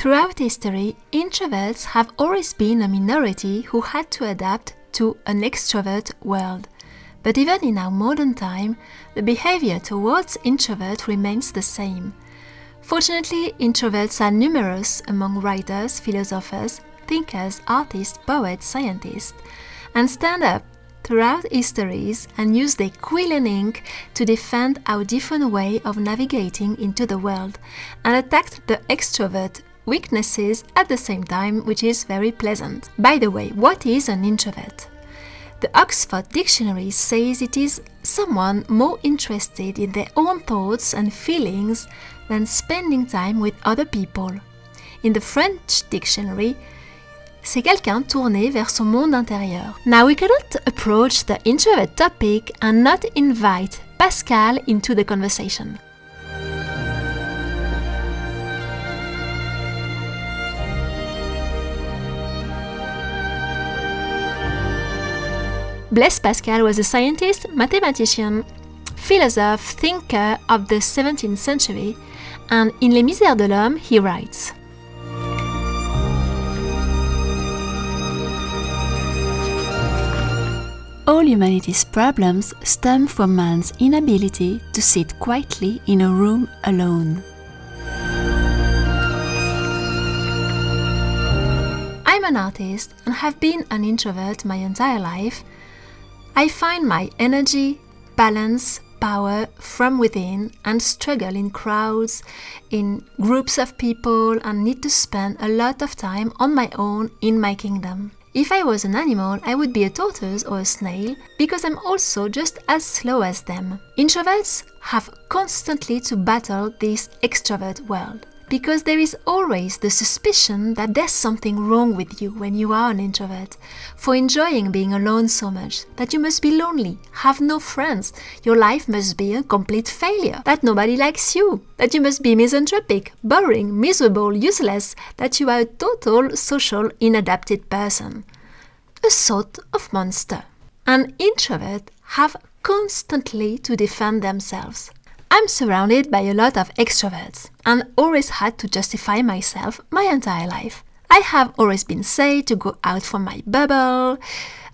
Throughout history, introverts have always been a minority who had to adapt to an extrovert world. But even in our modern time, the behavior towards introverts remains the same. Fortunately, introverts are numerous among writers, philosophers, thinkers, artists, poets, scientists, and stand up throughout histories and use their quill and ink to defend our different way of navigating into the world and attack the extrovert weaknesses at the same time, which is very pleasant. By the way, what is an introvert? The Oxford Dictionary says it is someone more interested in their own thoughts and feelings than spending time with other people. In the French dictionary, c'est quelqu'un tourné vers son monde intérieur. Now we cannot approach the introvert topic and not invite Pascal into the conversation. Blaise Pascal was a scientist, mathematician, philosopher, thinker of the 17th century, and in Les Misères de l'Homme he writes, all humanity's problems stem from man's inability to sit quietly in a room alone. I'm an artist and have been an introvert my entire life. I find my energy, balance, power from within and struggle in crowds, in groups of people, and need to spend a lot of time on my own in my kingdom. If I was an animal, I would be a tortoise or a snail because I'm also just as slow as them. Introverts have constantly to battle this extrovert world because there is always the suspicion that there's something wrong with you when you are an introvert, for enjoying being alone so much, that you must be lonely, have no friends, your life must be a complete failure, that nobody likes you, that you must be misanthropic, boring, miserable, useless, that you are a total social inadapted person. A sort of monster. An introvert have constantly to defend themselves. I'm surrounded by a lot of extroverts and always had to justify myself my entire life. I have always been said to go out from my bubble.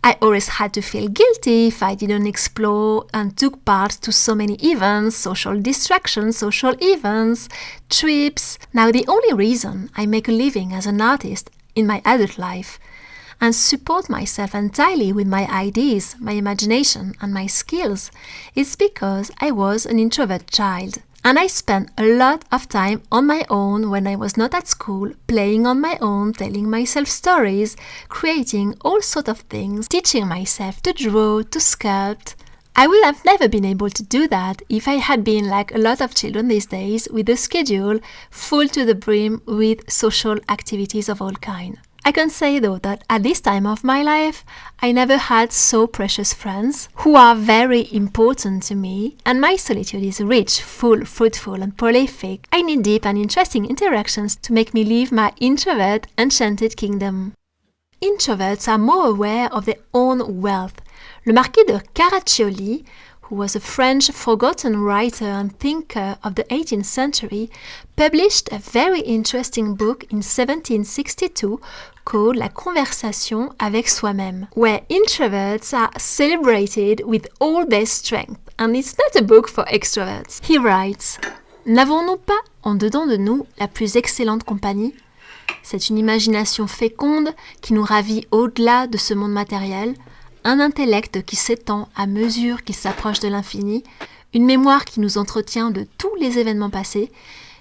I always had to feel guilty if I didn't explore and took part to so many events, social distractions, social events, trips. Now the only reason I make a living as an artist in my adult life and support myself entirely with my ideas, my imagination and my skills is because I was an introvert child. And I spent a lot of time on my own when I was not at school, playing on my own, telling myself stories, creating all sorts of things, teaching myself to draw, to sculpt. I would have never been able to do that if I had been like a lot of children these days with a schedule full to the brim with social activities of all kinds. I can say though that at this time of my life, I never had so precious friends who are very important to me, and my solitude is rich, full, fruitful and prolific. I need deep and interesting interactions to make me live my introvert enchanted kingdom. Introverts are more aware of their own wealth. Le Marquis de Caraccioli, who was a French forgotten writer and thinker of the 18th century, published a very interesting book in 1762 called La Conversation avec soi-même, where introverts are celebrated with all their strength, and it's not a book for extroverts. He writes, n'avons-nous pas en dedans de nous la plus excellente compagnie? C'est une imagination féconde qui nous ravit au-delà de ce monde matériel, un intellect qui s'étend à mesure qu'il s'approche de l'infini, une mémoire qui nous entretient de tous les événements passés.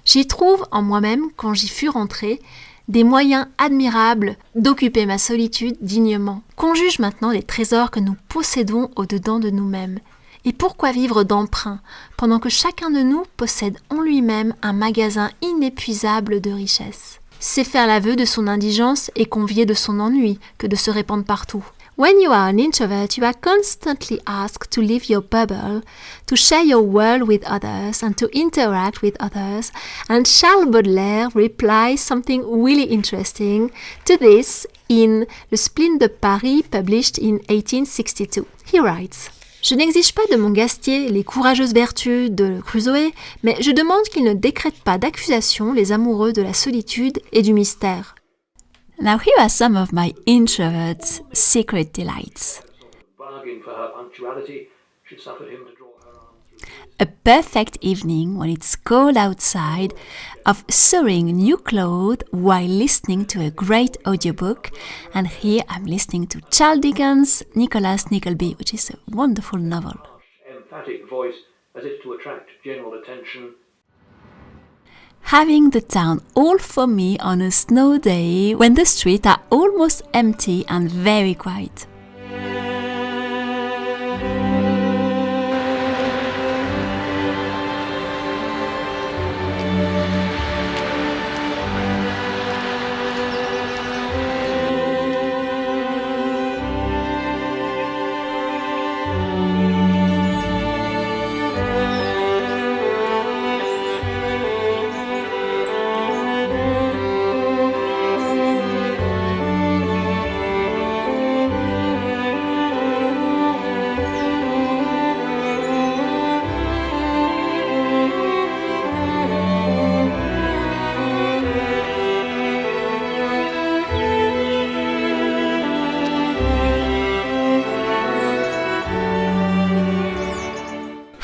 J'y trouve en moi-même, quand j'y fus rentré, des moyens admirables d'occuper ma solitude dignement. Qu'on juge maintenant des trésors que nous possédons au-dedans de nous-mêmes. Et pourquoi vivre d'emprunt, pendant que chacun de nous possède en lui-même un magasin inépuisable de richesses? C'est faire l'aveu de son indigence et convier de son ennui que de se répandre partout. When you are an introvert, you are constantly asked to leave your bubble, to share your world with others and to interact with others. And Charles Baudelaire replies something really interesting to this in Le Spleen de Paris, published in 1862. He writes, Je n'exige pas de mon Gastier les courageuses vertus de Crusoé, mais je demande qu'il ne décrète pas d'accusation les amoureux de la solitude et du mystère. Now here are some of my introverts' secret delights. A perfect evening when it's cold outside, of sewing new clothes while listening to a great audiobook. And here I'm listening to Charles Dickens' Nicholas Nickleby, which is a wonderful novel. Emphatic voice as if to attract general attention. Having the town all for me on a snow day when the streets are almost empty and very quiet.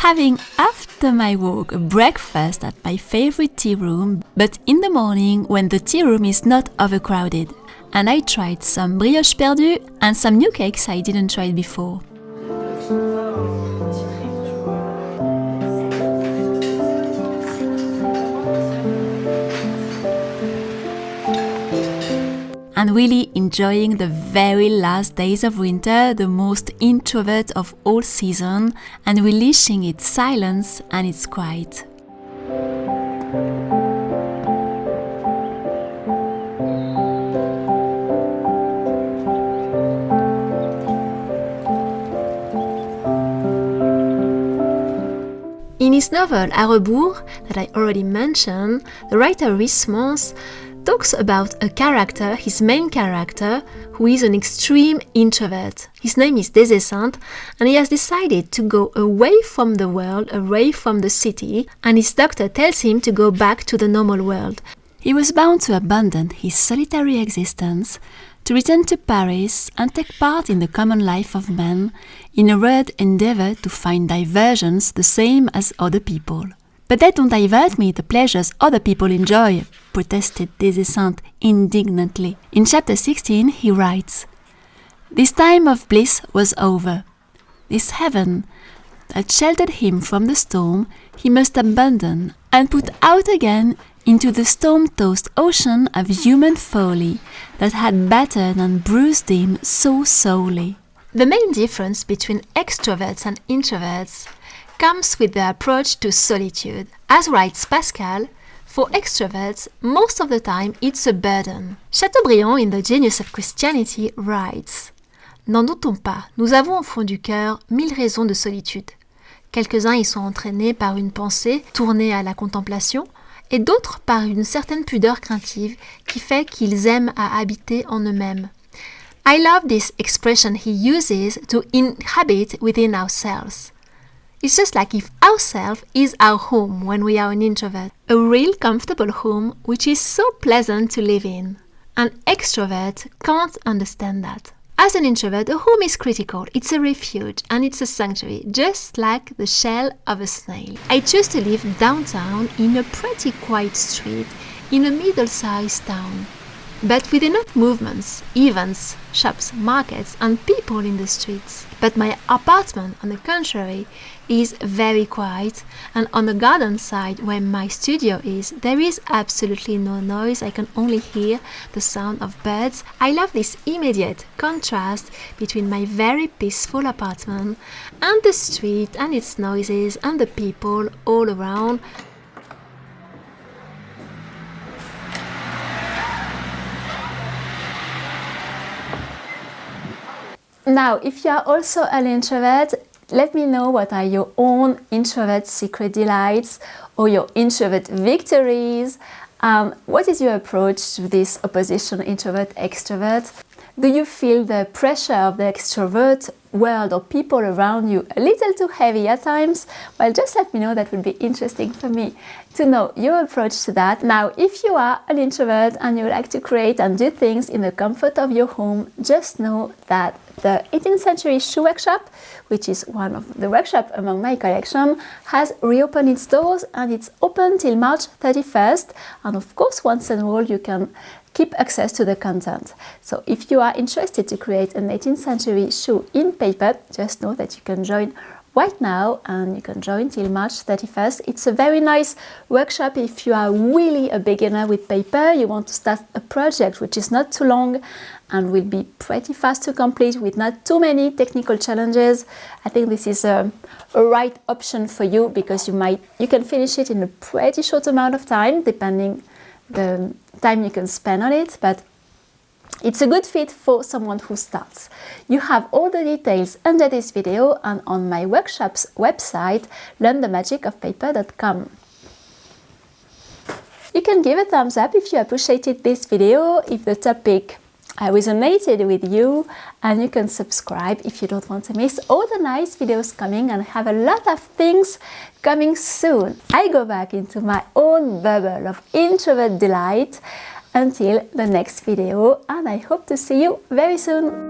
Having after my walk a breakfast at my favorite tea room, but in the morning when the tea room is not overcrowded. And I tried some brioche perdue and some new cakes I didn't try before. And really enjoying the very last days of winter, the most introvert of all season, and relishing its silence and its quiet. In his novel À rebours, that I already mentioned, the writer Rhys Mons talks about a character, his main character, who is an extreme introvert. His name is Des Esseintes, and he has decided to go away from the world, away from the city, and his doctor tells him to go back to the normal world. He was bound to abandon his solitary existence, to return to Paris and take part in the common life of men, in a rude endeavor to find diversions the same as other people. But that don't divert me the pleasures other people enjoy, protested Des Esseintes indignantly. In chapter 16 he writes, "This time of bliss was over. This heaven that sheltered him from the storm he must abandon and put out again into the storm-tossed ocean of human folly that had battered and bruised him so sorely." The main difference between extroverts and introverts comes with the approach to solitude. As writes Pascal, for extroverts, most of the time it's a burden. Chateaubriand, in The Genius of Christianity, writes, "N'en doutons pas, nous avons au fond du cœur 1000 raisons de solitude. Quelques-uns y sont entraînés par une pensée tournée à la contemplation, et d'autres par une certaine pudeur craintive qui fait qu'ils aiment à habiter en eux-mêmes. I love this expression he uses to inhabit within ourselves. It's just like if ourself is our home when we are an introvert, a real comfortable home which is so pleasant to live in. An extrovert can't understand that. As an introvert, a home is critical, it's a refuge and it's a sanctuary, just like the shell of a snail. I choose to live downtown in a pretty quiet street in a middle-sized town. But with enough movements, events, shops, markets and people in the streets. But my apartment, on the contrary, is very quiet, and on the garden side where my studio is, there is absolutely no noise. I can only hear the sound of birds. I love this immediate contrast between my very peaceful apartment and the street and its noises and the people all around. Now, if you are also an introvert, let me know what are your own introvert secret delights or your introvert victories. What is your approach to this opposition introvert-extrovert? Do you feel the pressure of the extrovert world or people around you a little too heavy at times? Well, just let me know. That would be interesting for me to know your approach to that. Now, if you are an introvert and you like to create and do things in the comfort of your home, just know that the 18th century shoe workshop, which is one of the workshops among my collection, has reopened its doors, and it's open till March 31st. And of course, once enrolled, you can keep access to the content. So if you are interested to create an 18th century shoe in paper, just know that you can join right now, and you can join till March 31st. It's a very nice workshop if you are really a beginner with paper, you want to start a project which is not too long and will be pretty fast to complete with not too many technical challenges. I think this is a right option for you, because you can finish it in a pretty short amount of time, depending the time you can spend on it, but it's a good fit for someone who starts. You have all the details under this video and on my workshop's website, learnthemagicofpaper.com. You can give a thumbs up if you appreciated this video, if the topic resonated with you, and you can subscribe if you don't want to miss all the nice videos coming, and have a lot of things coming soon. I go back into my own bubble of introvert delight until the next video, and I hope to see you very soon.